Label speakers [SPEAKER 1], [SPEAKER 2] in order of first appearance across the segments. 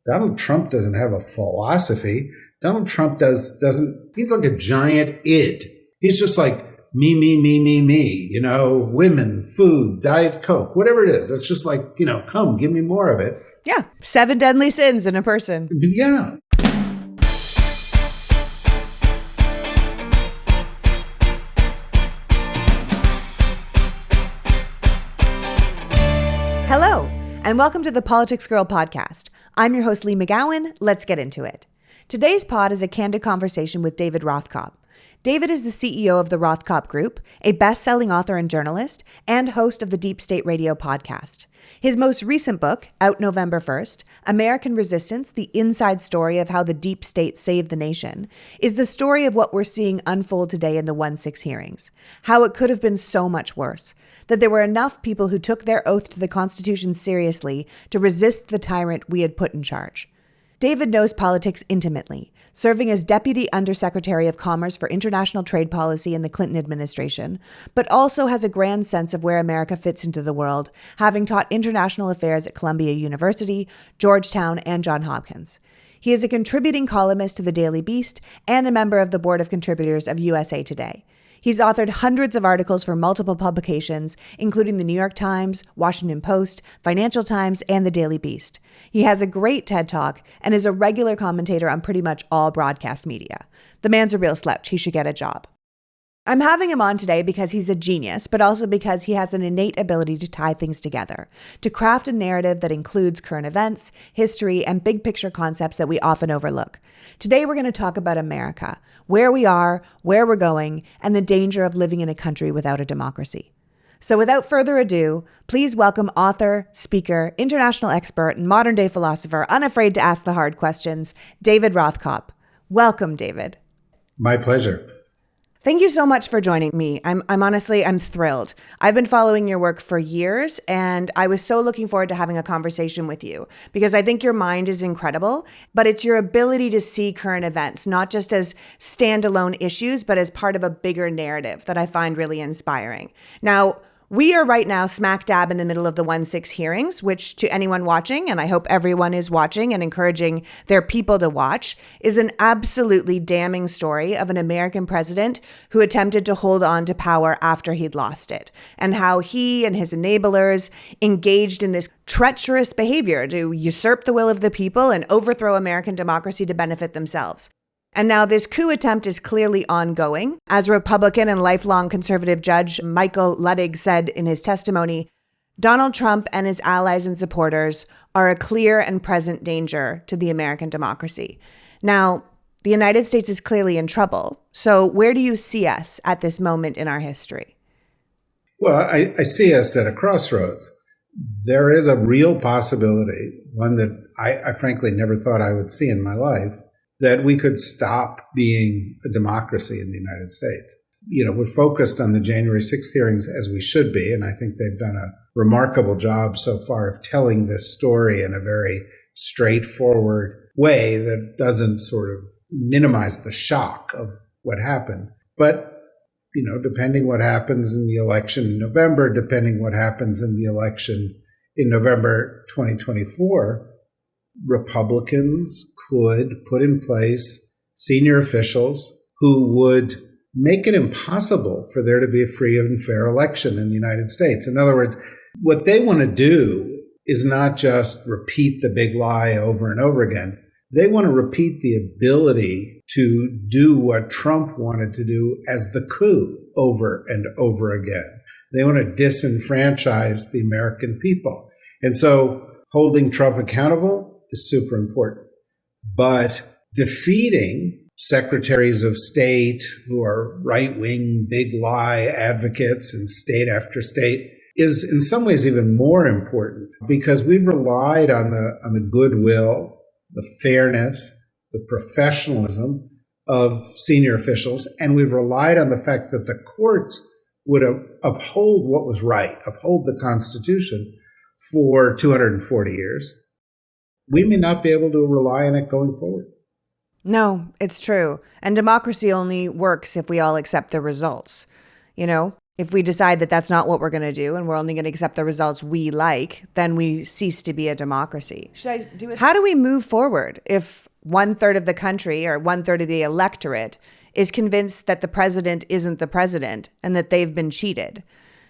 [SPEAKER 1] Donald Trump doesn't have a philosophy. Donald Trump doesn't, he's like a giant id. He's just like me, women, food, Diet Coke, whatever it is. It's just like, come, give me more of it.
[SPEAKER 2] Yeah. 7 deadly sins in a person.
[SPEAKER 1] Yeah.
[SPEAKER 2] Hello, and welcome to the PoliticsGirl podcast. I'm your host, Lee McGowan. Let's get into it. Today's pod is a candid conversation with David Rothkopf. David is the CEO of the Rothkopf Group, a best-selling author and journalist, and host of the Deep State Radio podcast. His most recent book, out November 1st, American Resistance, the Inside Story of How the Deep State Saved the Nation, is the story of what we're seeing unfold today in the 1-6 hearings. How it could have been so much worse. That there were enough people who took their oath to the Constitution seriously to resist the tyrant we had put in charge. David knows politics intimately, serving as Deputy Undersecretary of Commerce for International Trade Policy in the Clinton administration, but also has a grand sense of where America fits into the world, having taught international affairs at Columbia University, Georgetown, and Johns Hopkins. He is a contributing columnist to the Daily Beast and a member of the Board of Contributors of USA Today. He's authored hundreds of articles for multiple publications, including the New York Times, Washington Post, Financial Times, and the Daily Beast. He has a great TED Talk and is a regular commentator on pretty much all broadcast media. The man's a real slouch. He should get a job. I'm having him on today because he's a genius, but also because he has an innate ability to tie things together, to craft a narrative that includes current events, history, and big picture concepts that we often overlook. Today, we're going to talk about America, where we are, where we're going, and the danger of living in a country without a democracy. So without further ado, please welcome author, speaker, international expert, and modern-day philosopher, unafraid to ask the hard questions, David Rothkopf. Welcome, David.
[SPEAKER 1] My pleasure.
[SPEAKER 2] Thank you so much for joining me. I'm thrilled. I've been following your work for years, and I was so looking forward to having a conversation with you because I think your mind is incredible, but it's your ability to see current events, not just as standalone issues, but as part of a bigger narrative that I find really inspiring. Now, we are right now smack dab in the middle of the 1-6 hearings, which to anyone watching, and I hope everyone is watching and encouraging their people to watch, is an absolutely damning story of an American president who attempted to hold on to power after he'd lost it, and how he and his enablers engaged in this treacherous behavior to usurp the will of the people and overthrow American democracy to benefit themselves. And now this coup attempt is clearly ongoing. As Republican and lifelong conservative judge Michael Luttig said in his testimony, Donald Trump and his allies and supporters are a clear and present danger to the American democracy. Now, the United States is clearly in trouble. So where do you see us at this moment in our history?
[SPEAKER 1] Well, I see us at a crossroads. There is a real possibility, one that I frankly never thought I would see in my life, that we could stop being a democracy in the United States. We're focused on the January 6th hearings as we should be, and I think they've done a remarkable job so far of telling this story in a very straightforward way that doesn't sort of minimize the shock of what happened. But, depending what happens in the election in November, depending what happens in the election in November 2024, Republicans could put in place senior officials who would make it impossible for there to be a free and fair election in the United States. In other words, what they want to do is not just repeat the big lie over and over again. They want to repeat the ability to do what Trump wanted to do as the coup over and over again. They want to disenfranchise the American people. And so holding Trump accountable is super important. But defeating secretaries of state who are right-wing, big lie advocates in state after state is in some ways even more important because we've relied on the goodwill, the fairness, the professionalism of senior officials, and we've relied on the fact that the courts would uphold what was right, uphold the Constitution for 240 years. We may not be able to rely on it going forward.
[SPEAKER 2] No, it's true. And democracy only works if we all accept the results. If we decide that that's not what we're going to do and we're only going to accept the results we like, then we cease to be a democracy. Should I do it? How do we move forward if 1/3 of the country or 1/3 of the electorate is convinced that the president isn't the president and that they've been cheated?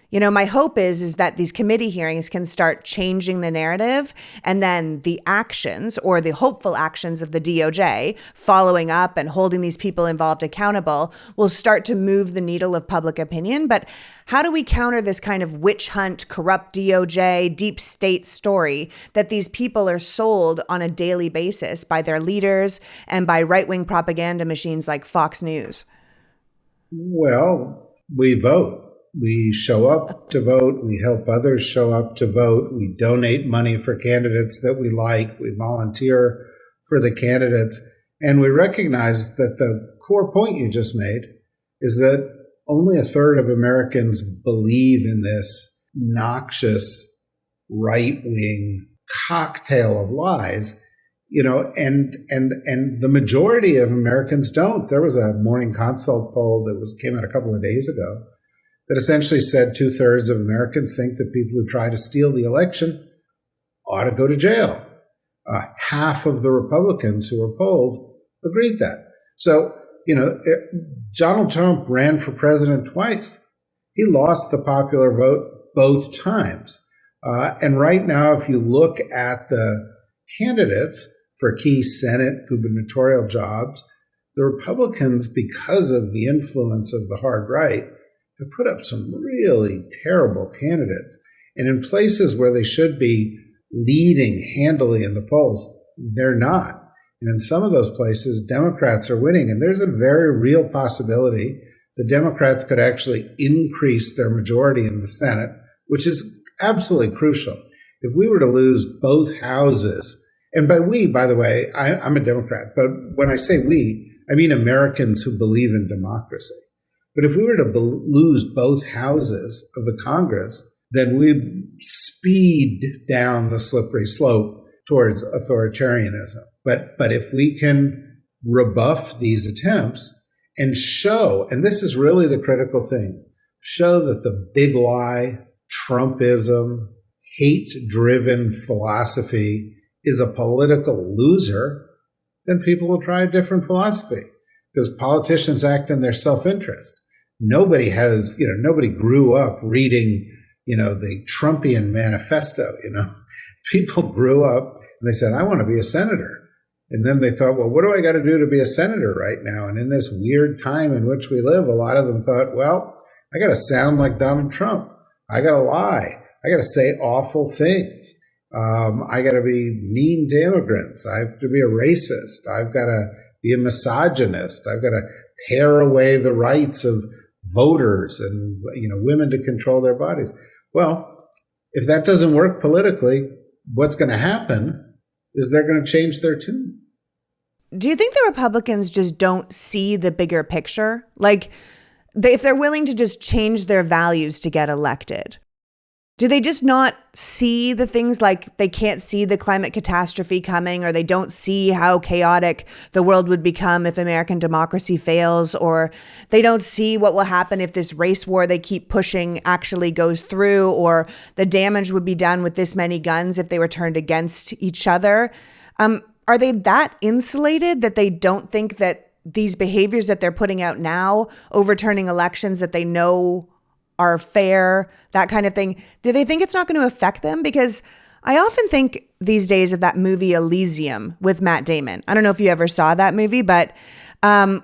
[SPEAKER 2] You know, my hope is that these committee hearings can start changing the narrative, and then the actions or the hopeful actions of the DOJ following up and holding these people involved accountable will start to move the needle of public opinion. But how do we counter this kind of witch hunt, corrupt DOJ, deep state story that these people are sold on a daily basis by their leaders and by right-wing propaganda machines like Fox News?
[SPEAKER 1] Well, we vote. We show up to vote. We help others show up to vote. We donate money for candidates that we like. We volunteer for the candidates. And we recognize that the core point you just made is that only 1/3 of Americans believe in this noxious right-wing cocktail of lies, and the majority of Americans don't. There was a Morning Consult poll that came out a couple of days ago that essentially said 2/3 of Americans think that people who try to steal the election ought to go to jail. Half of the Republicans who were polled agreed that. So, Donald Trump ran for president twice. He lost the popular vote both times. And right now, if you look at the candidates for key Senate gubernatorial jobs, the Republicans, because of the influence of the hard right, have put up some really terrible candidates. And in places where they should be leading handily in the polls, they're not. And in some of those places, Democrats are winning. And there's a very real possibility the Democrats could actually increase their majority in the Senate, which is absolutely crucial. If we were to lose both houses, and by we, by the way, I'm a Democrat, but when I say we, I mean Americans who believe in democracy. But if we were to lose both houses of the Congress, then we'd speed down the slippery slope towards authoritarianism. But if we can rebuff these attempts and show, and this is really the critical thing, show that the big lie, Trumpism, hate-driven philosophy is a political loser, then people will try a different philosophy because politicians act in their self-interest. Nobody grew up reading, the Trumpian manifesto, People grew up and they said, I want to be a senator. And then they thought, well, what do I got to do to be a senator right now? And in this weird time in which we live, a lot of them thought, well, I got to sound like Donald Trump. I got to lie. I got to say awful things. I got to be mean to immigrants. I have to be a racist. I've got to be a misogynist. I've got to pare away the rights of voters and women to control their bodies. Well, if that doesn't work politically, what's going to happen is they're going to change their tune.
[SPEAKER 2] Do you think the Republicans just don't see the bigger picture? Like, if they're willing to just change their values to get elected, do they just not see the things like they can't see the climate catastrophe coming, or they don't see how chaotic the world would become if American democracy fails, or they don't see what will happen if this race war they keep pushing actually goes through, or the damage would be done with this many guns if they were turned against each other? Are they that insulated that they don't think that these behaviors that they're putting out now, overturning elections that they know are fair, that kind of thing, do they think it's not going to affect them? Because I often think these days of that movie Elysium with Matt Damon. I don't know if you ever saw that movie, but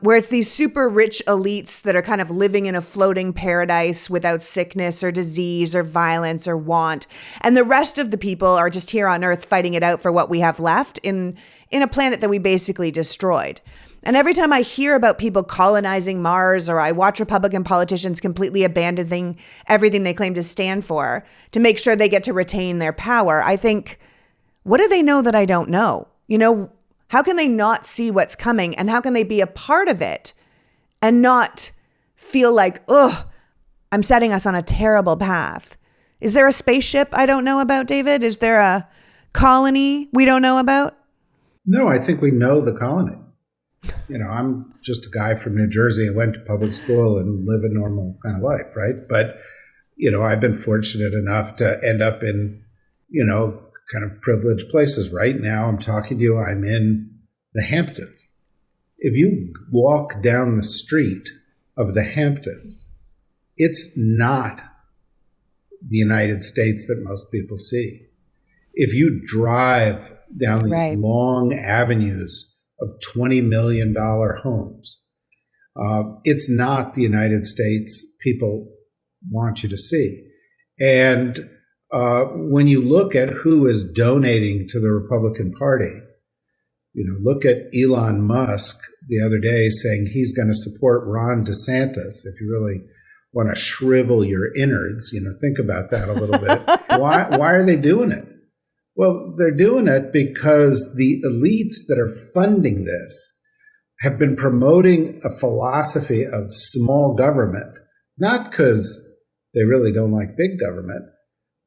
[SPEAKER 2] where it's these super rich elites that are kind of living in a floating paradise without sickness or disease or violence or want. And the rest of the people are just here on Earth fighting it out for what we have left in a planet that we basically destroyed. And every time I hear about people colonizing Mars, or I watch Republican politicians completely abandoning everything they claim to stand for to make sure they get to retain their power, I think, what do they know that I don't know? How can they not see what's coming? And how can they be a part of it and not feel like, I'm setting us on a terrible path? Is there a spaceship I don't know about, David? Is there a colony we don't know about?
[SPEAKER 1] No, I think we know the colony. I'm just a guy from New Jersey. I went to public school and live a normal kind of life, right? But, I've been fortunate enough to end up in, kind of privileged places. Right now, I'm talking to you, I'm in the Hamptons. If you walk down the street of the Hamptons, it's not the United States that most people see. If you drive down these long avenues of $20 million homes, it's not the United States people want you to see. And when you look at who is donating to the Republican Party, look at Elon Musk the other day saying he's going to support Ron DeSantis. If you really want to shrivel your innards, think about that a little bit. Why are they doing it? Well, they're doing it because the elites that are funding this have been promoting a philosophy of small government, not because they really don't like big government.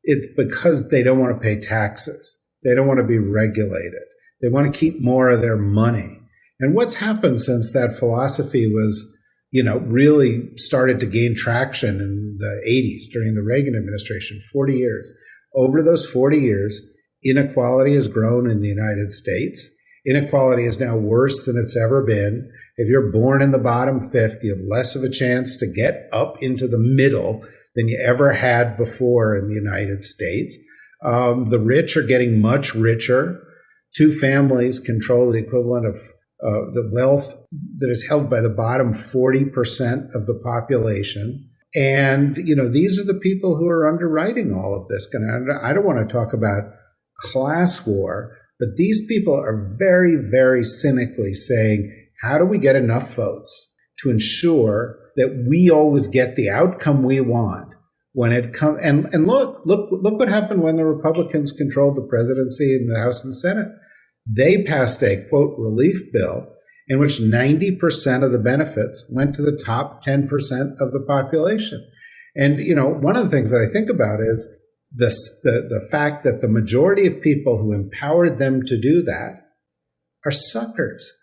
[SPEAKER 1] It's because they don't want to pay taxes. They don't want to be regulated. They want to keep more of their money. And what's happened since that philosophy was, really started to gain traction in the 80s during the Reagan administration, 40 years. Over those 40 years, inequality has grown in the United States. Inequality is now worse than it's ever been. If you're born in the bottom fifth, you have less of a chance to get up into the middle than you ever had before in the United States. The rich are getting much richer. Two families control the equivalent of the wealth that is held by the bottom 40% of the population. And, these are the people who are underwriting all of this. And I don't want to talk about class war, but these people are very, very cynically saying, how do we get enough votes to ensure that we always get the outcome we want when it comes? And look what happened when the Republicans controlled the presidency in the House and Senate. They passed a, quote, relief bill in which 90% of the benefits went to the top 10% of the population. And, one of the things that I think about is the fact that the majority of people who empowered them to do that are suckers.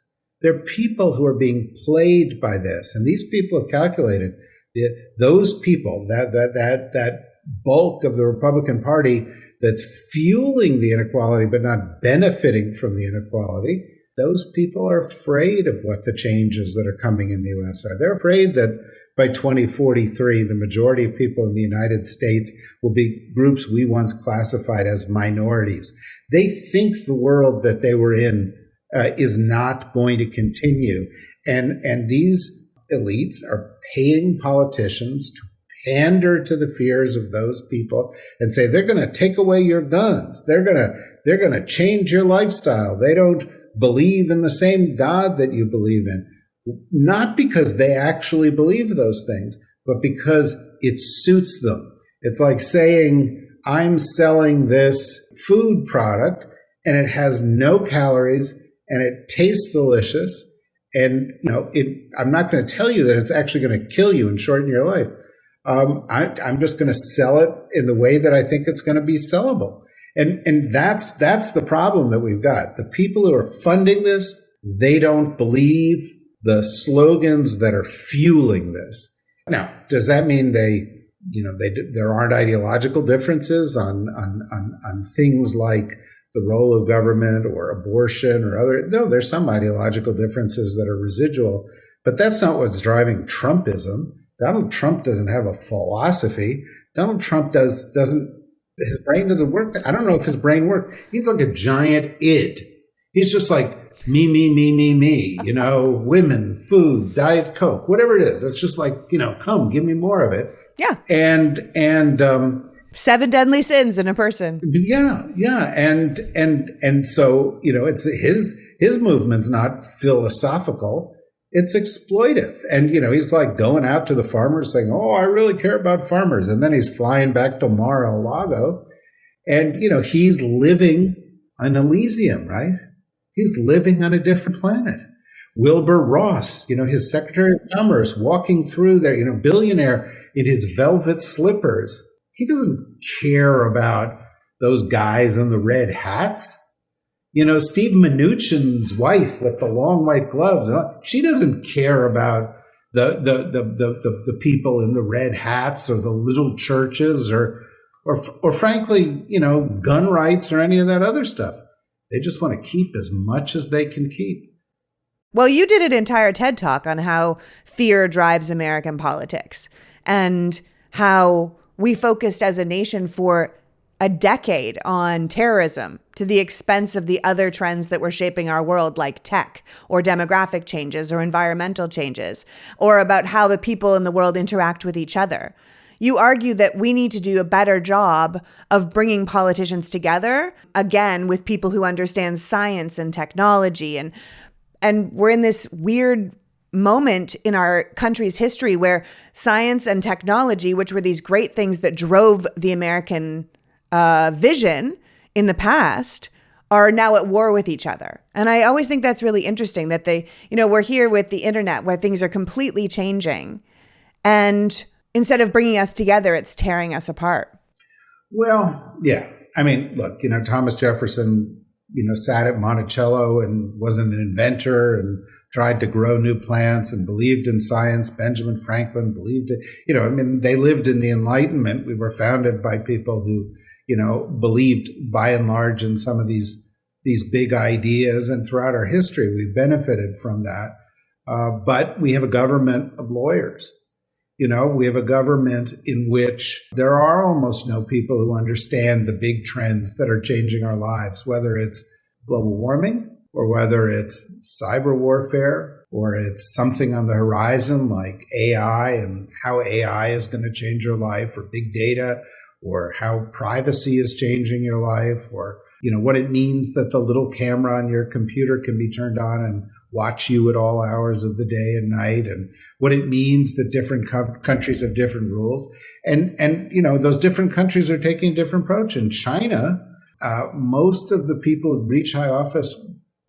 [SPEAKER 1] They're people who are being played by this. And these people have calculated that those people, that bulk of the Republican Party that's fueling the inequality but not benefiting from the inequality, those people are afraid of what the changes that are coming in the U.S. are. They're afraid that by 2043, the majority of people in the United States will be groups we once classified as minorities. They think the world that they were in is not going to continue. And these elites are paying politicians to pander to the fears of those people and say they're going to take away your guns. They're going to change your lifestyle. They don't believe in the same God that you believe in. Not because they actually believe those things, but because it suits them. It's like saying, I'm selling this food product and it has no calories and it tastes delicious. And, I'm not going to tell you that it's actually going to kill you and shorten your life. I'm just going to sell it in the way that I think it's going to be sellable. And that's the problem that we've got. The people who are funding this, they don't believe the slogans that are fueling this. Now, does that mean there aren't ideological differences on things like the role of government or abortion or other? No, there's some ideological differences that are residual, but that's not what's driving Trumpism. Donald Trump doesn't have a philosophy. Donald Trump his brain doesn't work. I don't know if his brain works. He's like a giant id. He's just like me, women, food, Diet Coke, whatever it is. It's just like, come, give me more of it.
[SPEAKER 2] Yeah.
[SPEAKER 1] And
[SPEAKER 2] 7 deadly sins in a person.
[SPEAKER 1] Yeah. And so, it's his movement's not philosophical. It's exploitive. And, he's like going out to the farmers saying, oh, I really care about farmers. And then he's flying back to Mar-a-Lago. And, he's living on Elysium, right? He's living on a different planet. Wilbur Ross, his Secretary of Commerce, walking through there, billionaire in his velvet slippers. He doesn't care about those guys in the red hats. Steve Mnuchin's wife with the long white gloves, she doesn't care about the people in the red hats or the little churches or frankly, gun rights or any of that other stuff. They just want to keep as much as they can keep.
[SPEAKER 2] Well, you did an entire TED Talk on how fear drives American politics and how we focused as a nation for a decade on terrorism to the expense of the other trends that were shaping our world, like tech or demographic changes or environmental changes, or about how the people in the world interact with each other. You argue that we need to do a better job of bringing politicians together, again, with people who understand science and technology. And we're in this weird moment in our country's history where science and technology, which were these great things that drove the American vision in the past, are now at war with each other. And I always think that's really interesting that we're here with the internet where things are completely changing. And instead of bringing us together, it's tearing us apart.
[SPEAKER 1] Well, yeah. I mean, look, Thomas Jefferson, sat at Monticello and was an inventor and tried to grow new plants and believed in science. Benjamin Franklin believed it. They lived in the Enlightenment. We were founded by people who, believed by and large in some of these big ideas. And throughout our history, we've benefited from that. But we have a government of lawyers. We have a government in which there are almost no people who understand the big trends that are changing our lives, whether it's global warming or whether it's cyber warfare or it's something on the horizon like AI and how AI is going to change your life, or big data, or how privacy is changing your life, or, what it means that the little camera on your computer can be turned on and watch you at all hours of the day and night, and what it means that different countries have different rules. And those different countries are taking a different approach. In China, most of the people who reach high office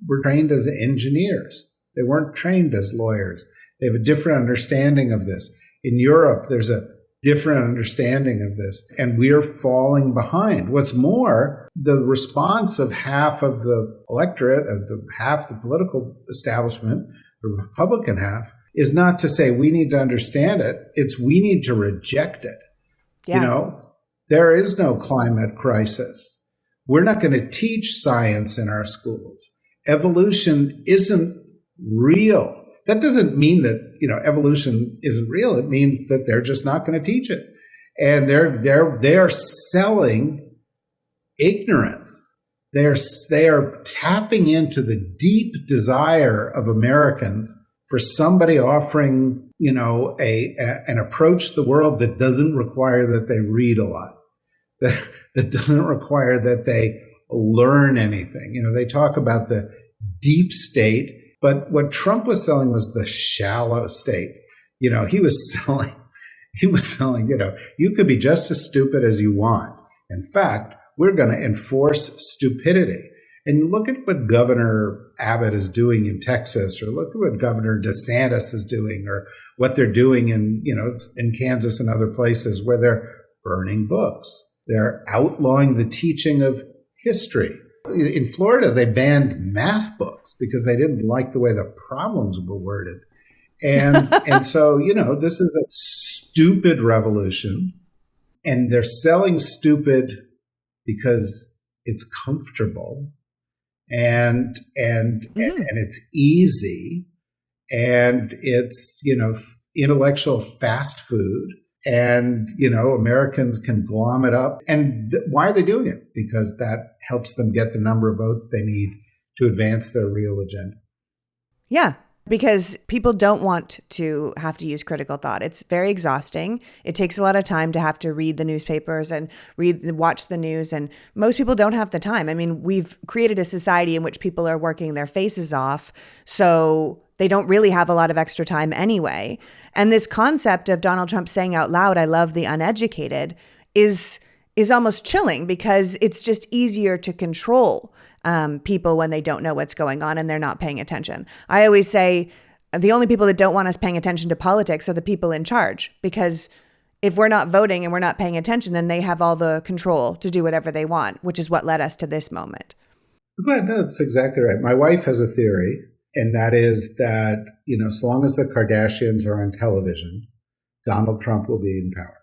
[SPEAKER 1] were trained as engineers. They weren't trained as lawyers. They have a different understanding of this. In Europe, there's a different understanding of this, and we're falling behind. What's more, the response of half of the electorate, half the political establishment, the Republican half, is not to say we need to understand it. It's we need to reject it.
[SPEAKER 2] Yeah.
[SPEAKER 1] There is no climate crisis. We're not going to teach science in our schools. Evolution isn't real. That doesn't mean that, evolution isn't real. It means that they're just not going to teach it. And they're selling ignorance. They are tapping into the deep desire of Americans for somebody offering, an approach to the world that doesn't require that they read a lot, that doesn't require that they learn anything. They talk about the deep state, but what Trump was selling was the shallow state. He was selling, you could be just as stupid as you want. In fact, we're going to enforce stupidity. And look at what Governor Abbott is doing in Texas, or look at what Governor DeSantis is doing, or what they're doing in Kansas and other places where they're burning books. They're outlawing the teaching of history. In Florida, they banned math books because they didn't like the way the problems were worded. And so, this is a stupid revolution, and they're selling stupid because it's comfortable and it's easy, and it's, intellectual fast food. And, Americans can glom it up. And why are they doing it? Because that helps them get the number of votes they need to advance their real agenda.
[SPEAKER 2] Yeah, because people don't want to have to use critical thought. It's very exhausting. It takes a lot of time to have to read the newspapers and watch the news. And most people don't have the time. I mean, we've created a society in which people are working their faces off. So they don't really have a lot of extra time anyway. And this concept of Donald Trump saying out loud, "I love the uneducated," is almost chilling, because it's just easier to control people when they don't know what's going on and they're not paying attention. I always say the only people that don't want us paying attention to politics are the people in charge, because if we're not voting and we're not paying attention, then they have all the control to do whatever they want, which is what led us to this moment.
[SPEAKER 1] But no, that's exactly right. My wife has a theory, and that is that, so long as the Kardashians are on television, Donald Trump will be in power.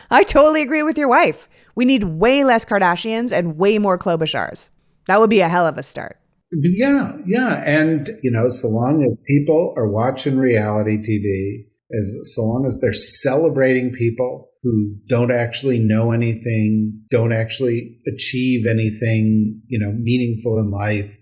[SPEAKER 2] I totally agree with your wife. We need way less Kardashians and way more Klobuchars. That would be a hell of a start.
[SPEAKER 1] Yeah, yeah. And, so long as people are watching reality TV, so long as they're celebrating people who don't actually know anything, don't actually achieve anything, meaningful in life,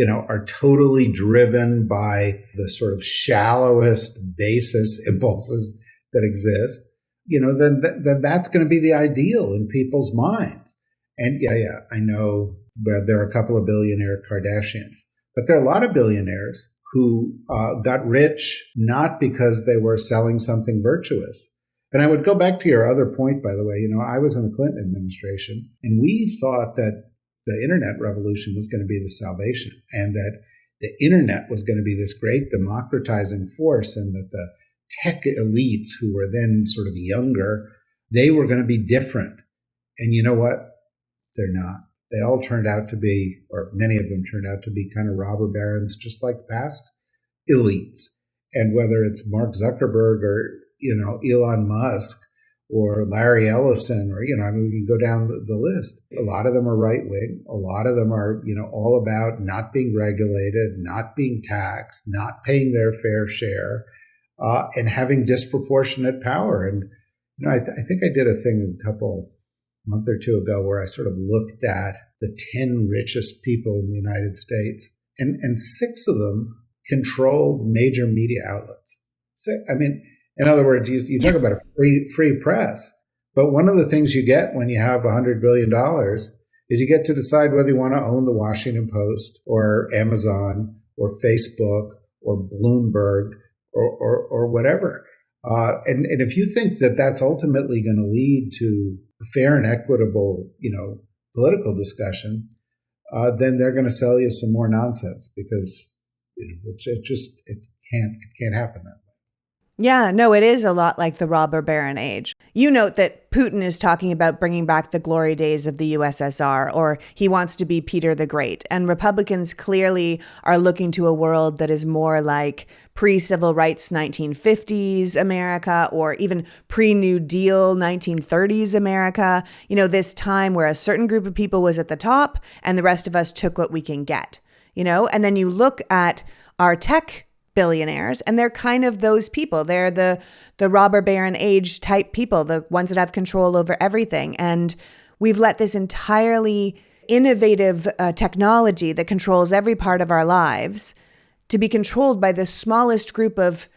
[SPEAKER 1] are totally driven by the sort of shallowest, basest impulses that exist, then that's going to be the ideal in people's minds. And yeah, I know there are a couple of billionaire Kardashians, but there are a lot of billionaires who got rich not because they were selling something virtuous. And I would go back to your other point, by the way. I was in the Clinton administration, and we thought that the internet revolution was going to be the salvation, and that the internet was going to be this great democratizing force, and that the tech elites, who were then sort of younger, they were going to be different. And you know what? They're not. They all turned out to be, or many of them turned out to be, kind of robber barons, just like past elites. And whether it's Mark Zuckerberg or, Elon Musk or Larry Ellison, or, we can go down the list. A lot of them are right wing. A lot of them are, all about not being regulated, not being taxed, not paying their fair share, and having disproportionate power. And, I think I did a thing month or two ago where I sort of looked at the 10 richest people in the United States, and 6 of them controlled major media outlets. So, in other words, you talk about a free press, but one of the things you get when you have $100 billion is you get to decide whether you want to own the Washington Post or Amazon or Facebook or Bloomberg or whatever. And if you think that that's ultimately going to lead to a fair and equitable, political discussion, then they're going to sell you some more nonsense, because it can't happen that way.
[SPEAKER 2] Yeah, no, it is a lot like the robber baron age. You note that Putin is talking about bringing back the glory days of the USSR, or he wants to be Peter the Great. And Republicans clearly are looking to a world that is more like pre-civil rights 1950s America, or even pre-New Deal 1930s America. This time where a certain group of people was at the top and the rest of us took what we can get, And then you look at our tech billionaires, and they're kind of those people. They're the robber baron age type people, the ones that have control over everything. And we've let this entirely innovative technology that controls every part of our lives to be controlled by the smallest group of,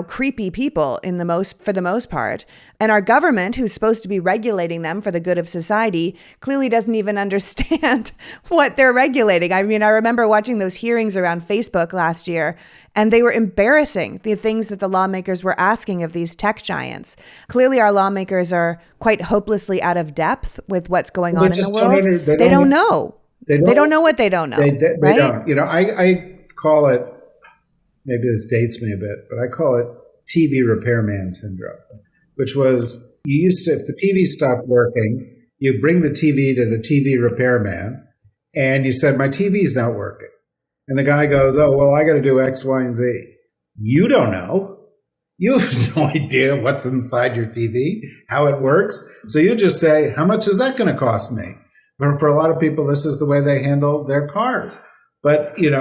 [SPEAKER 2] creepy people for the most part. And our government, who's supposed to be regulating them for the good of society, clearly doesn't even understand what they're regulating. I remember watching those hearings around Facebook last year, and they were embarrassing, the things that the lawmakers were asking of these tech giants. Clearly, our lawmakers are quite hopelessly out of depth with what's going on in the world. They don't know. They don't know what they don't know.
[SPEAKER 1] They
[SPEAKER 2] right?
[SPEAKER 1] don't. I call it, maybe this dates me a bit, but I call it TV repairman syndrome, which was, you used to, if the TV stopped working, you bring the TV to the TV repairman and you said, my TV's not working. And the guy goes, oh, well, I got to do X, Y, and Z. You don't know. You have no idea what's inside your TV, how it works. So you just say, how much is that going to cost me? But for a lot of people, this is the way they handle their cars. But, the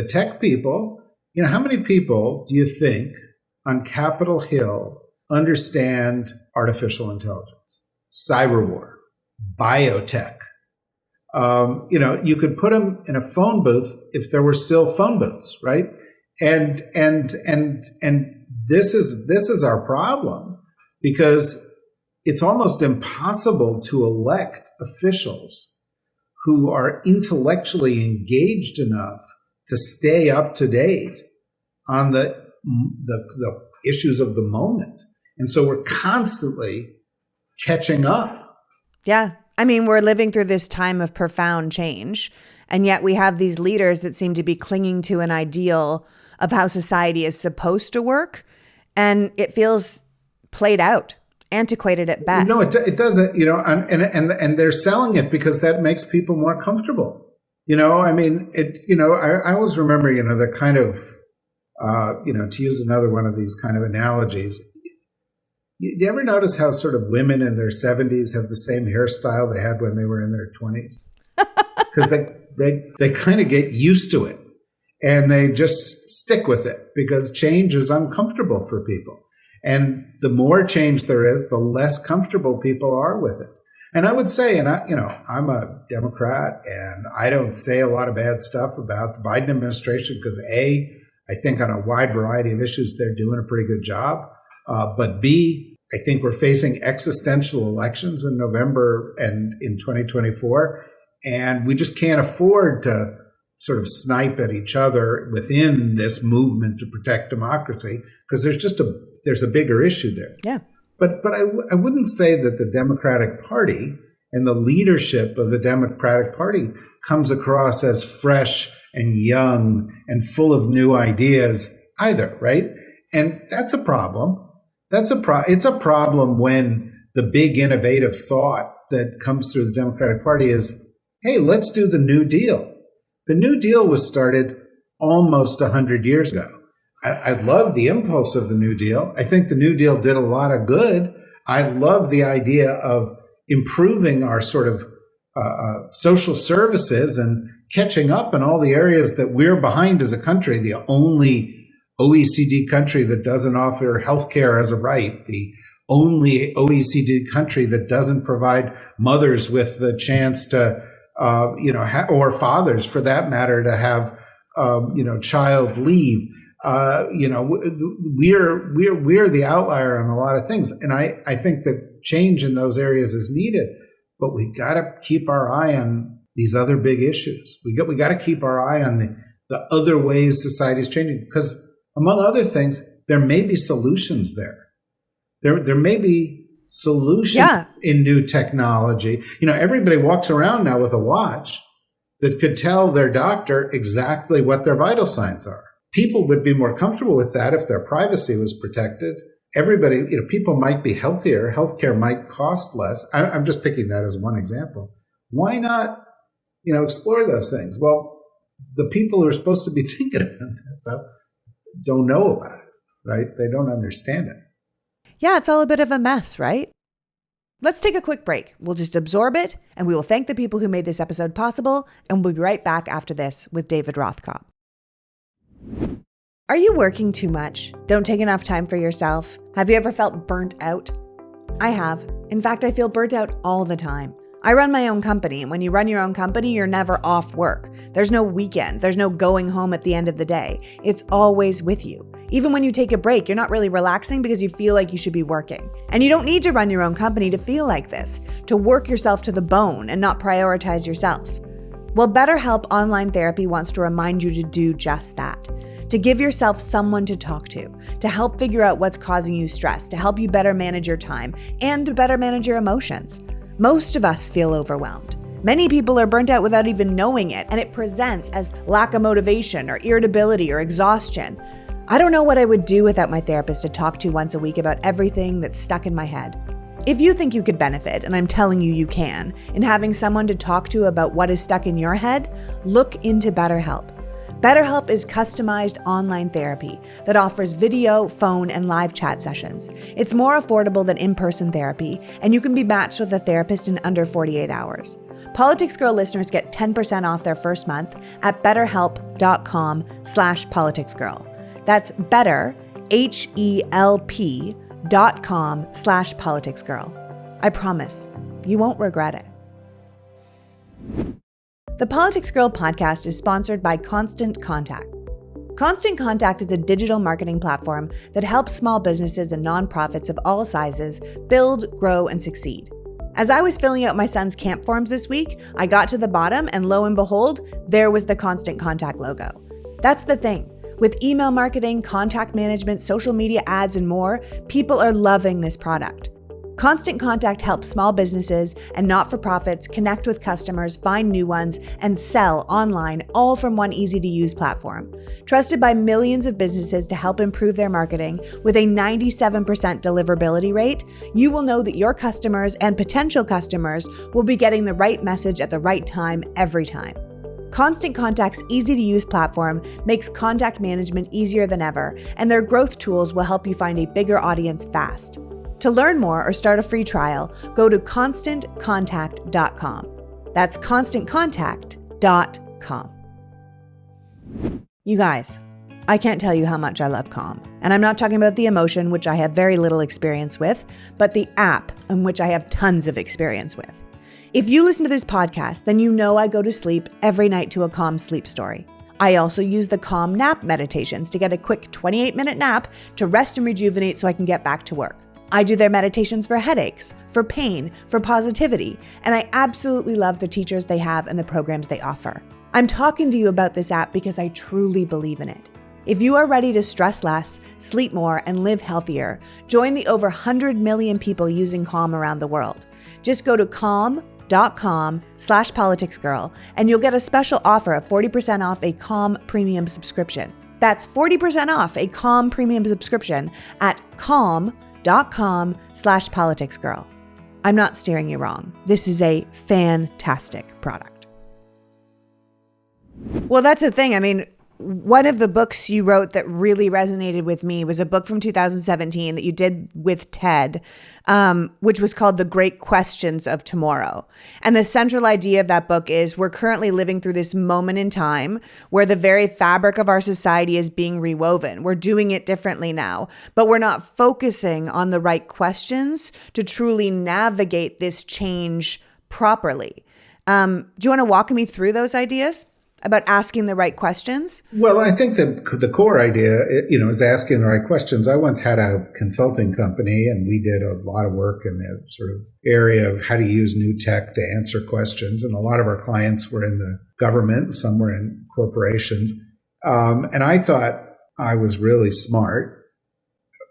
[SPEAKER 1] tech people, how many people do you think on Capitol Hill understand artificial intelligence, cyber war, biotech? You could put them in a phone booth if there were still phone booths, right? And this is our problem, because it's almost impossible to elect officials who are intellectually engaged enough to stay up to date on the issues of the moment. And so we're constantly catching up.
[SPEAKER 2] Yeah. We're living through this time of profound change, and yet we have these leaders that seem to be clinging to an ideal of how society is supposed to work, and it feels played out. antiquated at best.
[SPEAKER 1] No, it doesn't, and they're selling it because that makes people more comfortable. I always remember, the kind of, to use another one of these kind of analogies. You ever notice how sort of women in their 70s have the same hairstyle they had when they were in their 20s? Because they kind of get used to it and they just stick with it because change is uncomfortable for people. And the more change there is, the less comfortable people are with it. And I would say, I'm a Democrat and I don't say a lot of bad stuff about the Biden administration because I think on a wide variety of issues, they're doing a pretty good job. But B, I think we're facing existential elections in November and in 2024. And we just can't afford to sort of snipe at each other within this movement to protect democracy because there's a bigger issue there.
[SPEAKER 2] Yeah.
[SPEAKER 1] But I wouldn't say that the Democratic Party and the leadership of the Democratic Party comes across as fresh and young and full of new ideas either, right? And that's a problem. It's a problem when the big innovative thought that comes through the Democratic Party is, hey, let's do the New Deal. The New Deal was started almost 100 years ago. I love the impulse of the New Deal. I think the New Deal did a lot of good. I love the idea of improving our sort of social services and catching up in all the areas that we're behind as a country, the only OECD country that doesn't offer healthcare as a right, the only OECD country that doesn't provide mothers with the chance to, or fathers for that matter, to have, child leave. We're the outlier on a lot of things. And I think that change in those areas is needed, but we got to keep our eye on these other big issues. We got to keep our eye on the other ways society is changing because among other things, there may be solutions there. There may be solutions in new technology. Everybody walks around now with a watch that could tell their doctor exactly what their vital signs are. People would be more comfortable with that if their privacy was protected. Everybody, people might be healthier. Healthcare might cost less. I'm just picking that as one example. Why not, explore those things? Well, the people who are supposed to be thinking about that stuff don't know about it, right? They don't understand it.
[SPEAKER 2] Yeah, it's all a bit of a mess, right? Let's take a quick break. We'll just absorb it, and we will thank the people who made this episode possible, and we'll be right back after this with David Rothkopf. Are you working too much? Don't take enough time for yourself? Have you ever felt burnt out? I have. In fact, I feel burnt out all the time. I run my own company, and when you run your own company, you're never off work. There's no weekend. There's no going home at the end of the day. It's always with you. Even when you take a break, you're not really relaxing because you feel like you should be working. And you don't need to run your own company to feel like this, to work yourself to the bone and not prioritize yourself. Well, BetterHelp Online Therapy wants to remind you to do just that. To give yourself someone to talk to help figure out what's causing you stress, to help you better manage your time, and to better manage your emotions. Most of us feel overwhelmed. Many people are burnt out without even knowing it, and it presents as lack of motivation or irritability or exhaustion. I don't know what I would do without my therapist to talk to once a week about everything that's stuck in my head. If you think you could benefit, and I'm telling you can, in having someone to talk to about what is stuck in your head, look into BetterHelp. BetterHelp is customized online therapy that offers video, phone, and live chat sessions. It's more affordable than in-person therapy, and you can be matched with a therapist in under 48 hours. PoliticsGirl listeners get 10% off their first month at betterhelp.com/politicsgirl. That's better, HELP.com/politicsgirl. I promise, you won't regret it. The PoliticsGirl podcast is sponsored by Constant Contact. Constant Contact is a digital marketing platform that helps small businesses and nonprofits of all sizes build, grow, and succeed. As I was filling out my son's camp forms this week, I got to the bottom and lo and behold, there was the Constant Contact logo. That's the thing. With email marketing, contact management, social media ads, and more, people are loving this product. Constant Contact helps small businesses and not-for-profits connect with customers, find new ones, and sell online, all from one easy-to-use platform. Trusted by millions of businesses to help improve their marketing with a 97% deliverability rate, you will know that your customers and potential customers will be getting the right message at the right time every time. Constant Contact's easy-to-use platform makes contact management easier than ever, and their growth tools will help you find a bigger audience fast. To learn more or start a free trial, go to ConstantContact.com. That's ConstantContact.com. You guys, I can't tell you how much I love Calm. And I'm not talking about the emotion, which I have very little experience with, but the app, in which I have tons of experience with. If you listen to this podcast, then you know I go to sleep every night to a Calm sleep story. I also use the Calm nap meditations to get a quick 28-minute nap to rest and rejuvenate so I can get back to work. I do their meditations for headaches, for pain, for positivity, and I absolutely love the teachers they have and the programs they offer. I'm talking to you about this app because I truly believe in it. If you are ready to stress less, sleep more, and live healthier, join the over 100 million people using Calm around the world. Just go to calm.com/politicsgirl and you'll get a special offer of 40% off a Calm premium subscription. That's 40% off a Calm premium subscription at calm.com/politicsgirl. I'm not steering you wrong. This is a fantastic product. Well, that's the thing. I mean, one of the books you wrote that really resonated with me was a book from 2017 that you did with TED, which was called The Great Questions of Tomorrow. And the central idea of that book is we're currently living through this moment in time where the very fabric of our society is being rewoven. We're doing it differently now, but we're not focusing on the right questions to truly navigate this change properly. Do you want to walk me through those ideas about asking the right questions?
[SPEAKER 1] Well, I think that the core idea, is asking the right questions. I once had a consulting company, and we did a lot of work in the sort of area of how to use new tech to answer questions. And a lot of our clients were in the government, some were in corporations. And I thought I was really smart.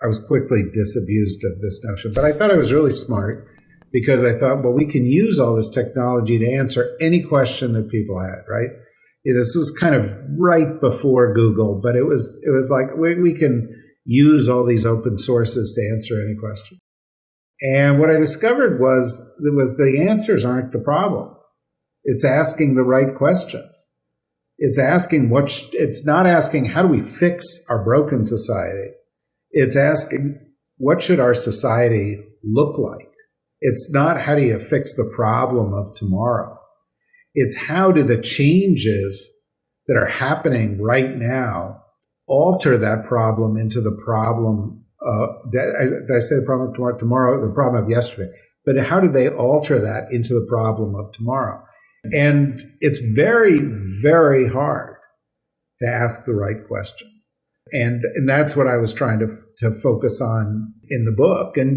[SPEAKER 1] I was quickly disabused of this notion, but I thought I was really smart because I thought, well, we can use all this technology to answer any question that people had, right? This was kind of right before Google, but it was like we can use all these open sources to answer any question. And what I discovered was the answers aren't the problem. It's asking the right questions. It's not asking how do we fix our broken society. It's asking what should our society look like. It's not how do you fix the problem of tomorrow. It's how do the changes that are happening right now alter that problem into the problem did I say the problem of tomorrow, the problem of yesterday, but how do they alter that into the problem of tomorrow? And it's very, very hard to ask the right question. And that's what I was trying to focus on in the book. And,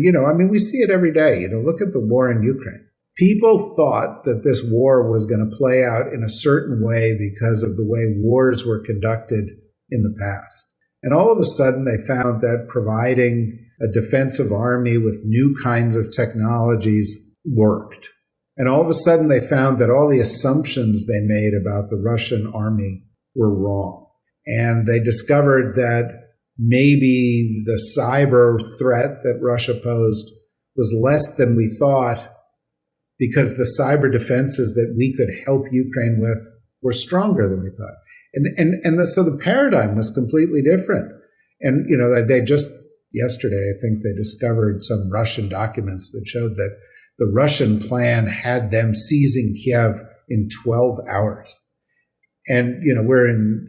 [SPEAKER 1] we see it every day. Look at the war in Ukraine. People thought that this war was going to play out in a certain way because of the way wars were conducted in the past. And all of a sudden, they found that providing a defensive army with new kinds of technologies worked. And all of a sudden, they found that all the assumptions they made about the Russian army were wrong. And they discovered that maybe the cyber threat that Russia posed was less than we thought, because the cyber defenses that we could help Ukraine with were stronger than we thought. So the paradigm was completely different. And, they just yesterday, I think they discovered some Russian documents that showed that the Russian plan had them seizing Kiev in 12 hours. And, we're in,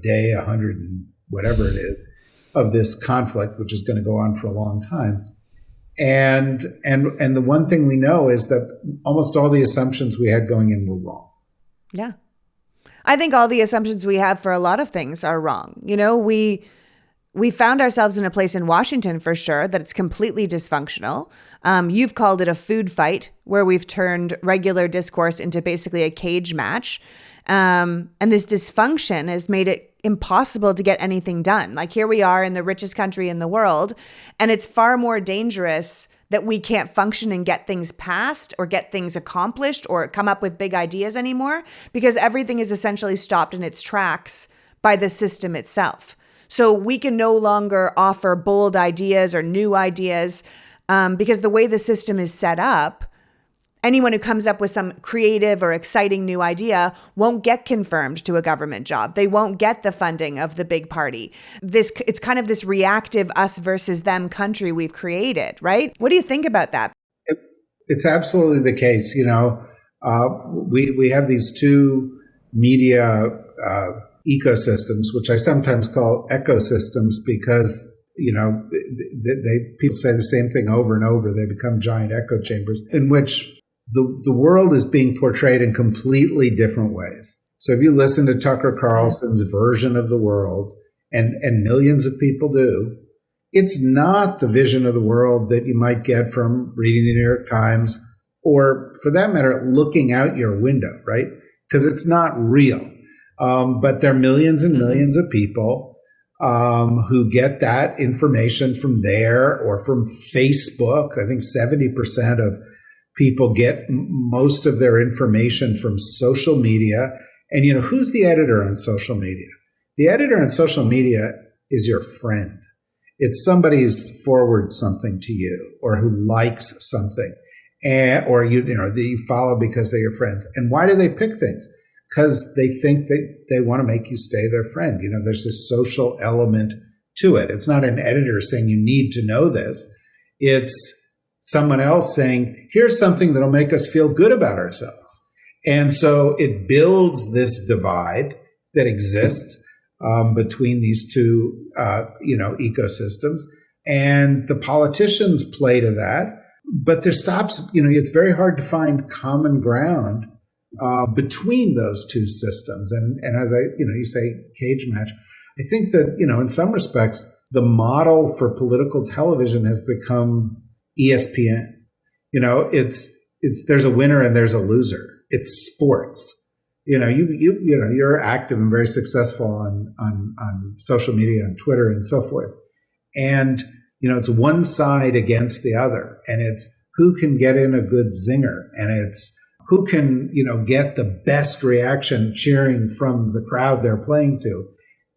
[SPEAKER 1] day 100 and whatever it is of this conflict, which is going to go on for a long time. And the one thing we know is that almost all the assumptions we had going in were wrong.
[SPEAKER 2] Yeah. I think all the assumptions we have for a lot of things are wrong. We found ourselves in a place in Washington, for sure, that it's completely dysfunctional. You've called it a food fight, where we've turned regular discourse into basically a cage match. And this dysfunction has made it impossible to get anything done. Like, here we are in the richest country in the world, and it's far more dangerous that we can't function and get things passed or get things accomplished or come up with big ideas anymore, because everything is essentially stopped in its tracks by the system itself. So we can no longer offer bold ideas or new ideas because the way the system is set up, anyone who comes up with some creative or exciting new idea won't get confirmed to a government job. They won't get the funding of the big party. It's kind of this reactive us versus them country we've created, right? What do you think about that?
[SPEAKER 1] It's absolutely the case. We have these two media ecosystems, which I sometimes call ecosystems because people say the same thing over and over. They become giant echo chambers in which the world is being portrayed in completely different ways. So if you listen to Tucker Carlson's version of the world, and millions of people do, it's not the vision of the world that you might get from reading the New York Times or, for that matter, looking out your window, right? Because it's not real. But there are millions and millions of people who get that information from there or from Facebook. I think 70% of people get most of their information from social media. And, who's the editor on social media? The editor on social media is your friend. It's somebody who's forwards something to you or who likes something or that you follow because they're your friends. And why do they pick things? Because they think that they want to make you stay their friend. There's this social element to it. It's not an editor saying you need to know this. It's someone else saying, here's something that'll make us feel good about ourselves. And so it builds this divide that exists between these two, ecosystems. And the politicians play to that. But there stops, it's very hard to find common ground between those two systems. And as you say, cage match. I think that, in some respects, the model for political television has become ESPN. There's a winner and there's a loser. It's sports. You're active and very successful on social media, on Twitter and so forth. And, it's one side against the other, and it's who can get in a good zinger, and it's who can, get the best reaction cheering from the crowd they're playing to.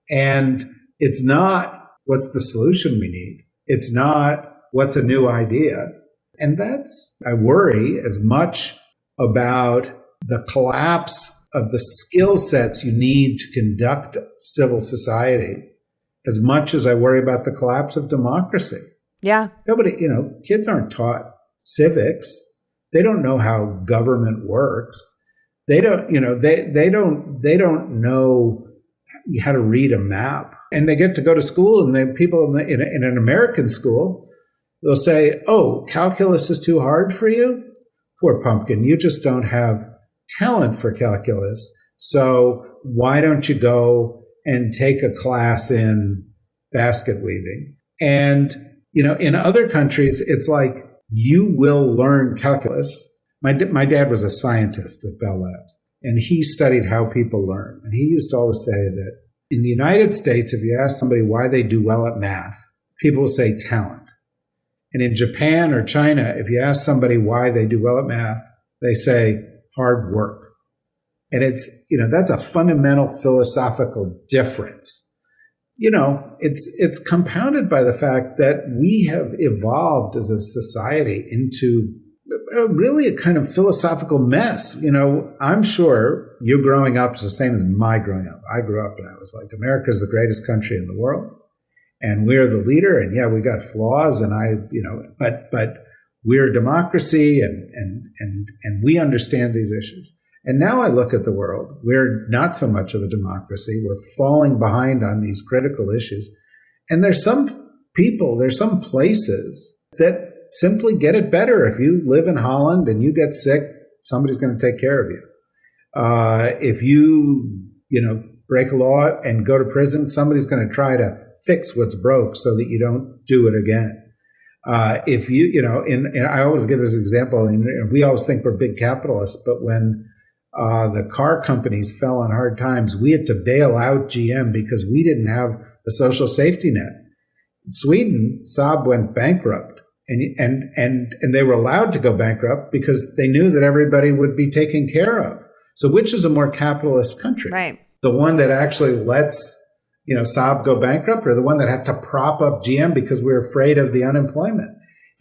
[SPEAKER 1] And it's not what's the solution we need. It's not what's a new idea. And I worry as much about the collapse of the skill sets you need to conduct civil society as much as I worry about the collapse of democracy.
[SPEAKER 2] Yeah.
[SPEAKER 1] Nobody, kids aren't taught civics. They don't know how government works. They don't know how to read a map. And they get to go to school, and then people in an American school, they'll say, oh, calculus is too hard for you? Poor pumpkin, you just don't have talent for calculus. So why don't you go and take a class in basket weaving? And, in other countries, it's like you will learn calculus. My dad was a scientist at Bell Labs, and he studied how people learn. And he used to always say that in the United States, if you ask somebody why they do well at math, people will say talent. And in Japan or China, if you ask somebody why they do well at math, they say hard work. And it's, that's a fundamental philosophical difference. It's compounded by the fact that we have evolved as a society into really a kind of philosophical mess. I'm sure you growing up is the same as my growing up. I grew up and I was like, America's the greatest country in the world. And we're the leader, and yeah, we got flaws, and but we're a democracy, and we understand these issues. And now I look at the world, we're not so much of a democracy. We're falling behind on these critical issues. And there's some places that simply get it better. If you live in Holland and you get sick, somebody's going to take care of you. If you break a law and go to prison, somebody's going to try to fix what's broke so that you don't do it again. If and I always give this example, and we always think we're big capitalists, but when the car companies fell on hard times, we had to bail out GM because we didn't have a social safety net. In Sweden, Saab went bankrupt, And they were allowed to go bankrupt because they knew that everybody would be taken care of. So which is a more capitalist country?
[SPEAKER 2] Right.
[SPEAKER 1] The one that actually lets, Saab go bankrupt, or the one that had to prop up GM because we're afraid of the unemployment?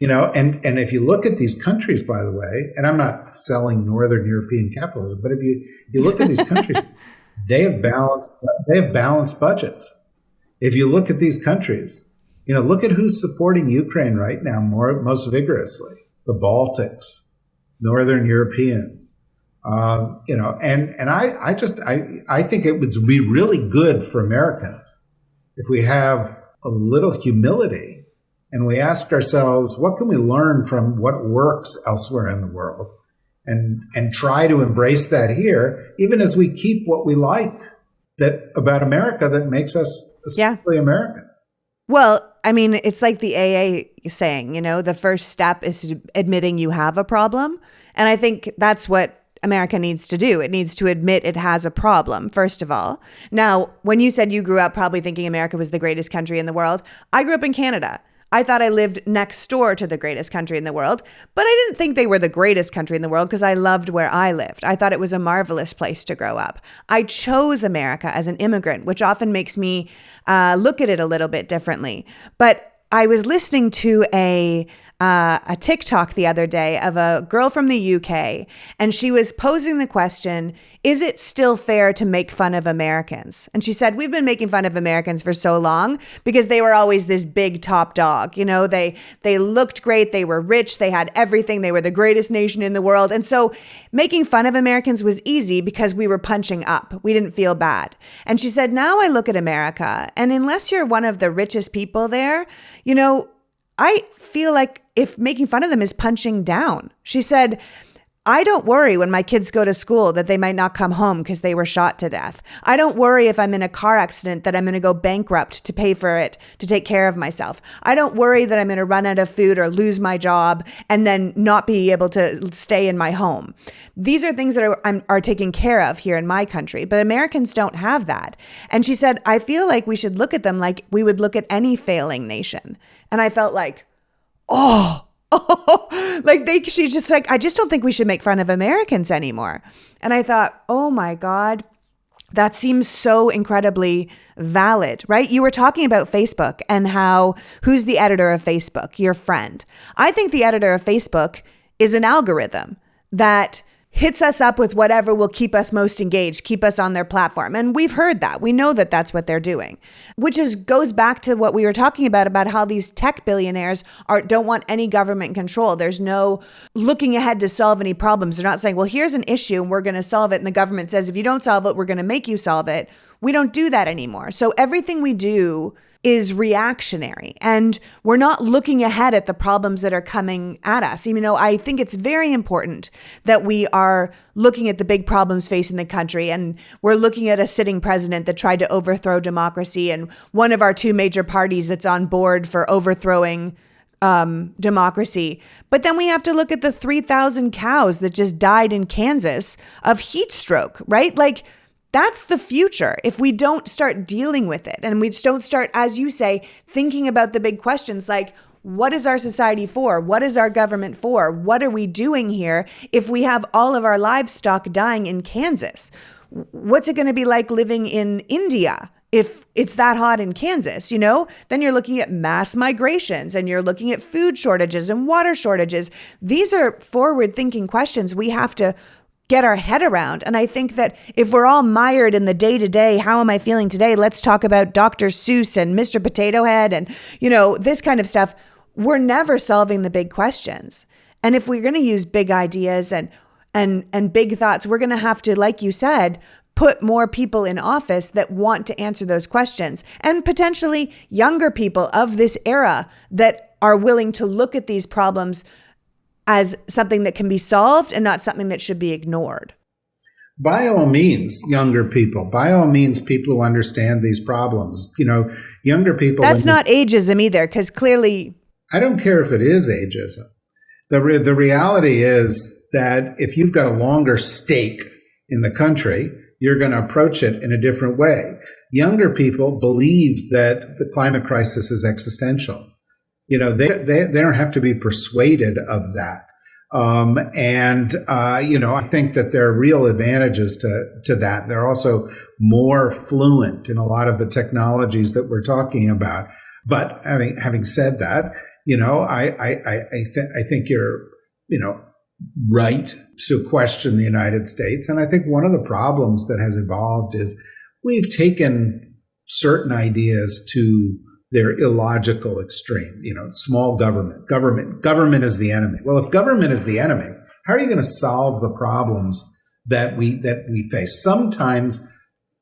[SPEAKER 1] And if you look at these countries, by the way, and I'm not selling Northern European capitalism, but if you look at these countries, they have balanced budgets. If you look at these countries, look at who's supporting Ukraine right now most vigorously: the Baltics, Northern Europeans. I think it would be really good for Americans if we have a little humility and we ask ourselves, what can we learn from what works elsewhere in the world, and try to embrace that here, even as we keep what we like about America that makes us especially American.
[SPEAKER 2] Well, I mean, it's like the AA saying, the first step is admitting you have a problem. And I think that's what America needs to do. It needs to admit it has a problem, first of all. Now, when you said you grew up probably thinking America was the greatest country in the world, I grew up in Canada. I thought I lived next door to the greatest country in the world, but I didn't think they were the greatest country in the world because I loved where I lived. I thought it was a marvelous place to grow up. I chose America as an immigrant, which often makes me look at it a little bit differently. But I was listening to a TikTok the other day of a girl from the UK, and she was posing the question, is it still fair to make fun of Americans? And she said, we've been making fun of Americans for so long because they were always this big top dog. They looked great. They were rich. They had everything. They were the greatest nation in the world. And so making fun of Americans was easy because we were punching up. We didn't feel bad. And she said, now I look at America, and unless you're one of the richest people there, I feel like if making fun of them is punching down. She said, I don't worry when my kids go to school that they might not come home because they were shot to death. I don't worry if I'm in a car accident that I'm going to go bankrupt to pay for it, to take care of myself. I don't worry that I'm going to run out of food or lose my job and then not be able to stay in my home. These are things that are taken care of here in my country, but Americans don't have that. And she said, I feel like we should look at them like we would look at any failing nation. And I felt like, she's just like, I just don't think we should make fun of Americans anymore. And I thought, oh my God, that seems so incredibly valid, right? You were talking about Facebook and who's the editor of Facebook? Your friend. I think the editor of Facebook is an algorithm that hits us up with whatever will keep us most engaged, keep us on their platform. And we've heard that. We know that that's what they're doing, which goes back to what we were talking about how these tech billionaires don't want any government control. There's no looking ahead to solve any problems. They're not saying, well, here's an issue and we're going to solve it. And the government says, if you don't solve it, we're going to make you solve it. We don't do that anymore. So everything we do is reactionary, and we're not looking ahead at the problems that are coming at us. I think it's very important that we are looking at the big problems facing the country, and we're looking at a sitting president that tried to overthrow democracy, and one of our two major parties that's on board for overthrowing democracy. But then we have to look at the 3,000 cows that just died in Kansas of heat stroke, right? That's the future. If we don't start dealing with it and we don't start, as you say, thinking about the big questions like, what is our society for? What is our government for? What are we doing here if we have all of our livestock dying in Kansas? What's it going to be like living in India if it's that hot in Kansas? Then you're looking at mass migrations and you're looking at food shortages and water shortages. These are forward-thinking questions we have to get our head around. And I think that if we're all mired in the day-to-day, how am I feeling today? Let's talk about Dr. Seuss and Mr. Potato Head and, this kind of stuff. We're never solving the big questions. And if we're going to use big ideas and big thoughts, we're going to have to, like you said, put more people in office that want to answer those questions, and potentially younger people of this era that are willing to look at these problems as something that can be solved and not something that should be ignored.
[SPEAKER 1] By all means, younger people. By all means, people who understand these problems. Younger people.
[SPEAKER 2] That's not ageism either, because clearly.
[SPEAKER 1] I don't care if it is ageism. The reality is that if you've got a longer stake in the country, you're going to approach it in a different way. Younger people believe that the climate crisis is existential. They don't have to be persuaded of that. I think that there are real advantages to that. They're also more fluent in a lot of the technologies that we're talking about. But having said that, I think you're, right to question the United States. And I think one of the problems that has evolved is we've taken certain ideas to their illogical extreme. Small government is the enemy. Well, if government is the enemy, how are you going to solve the problems that we face? Sometimes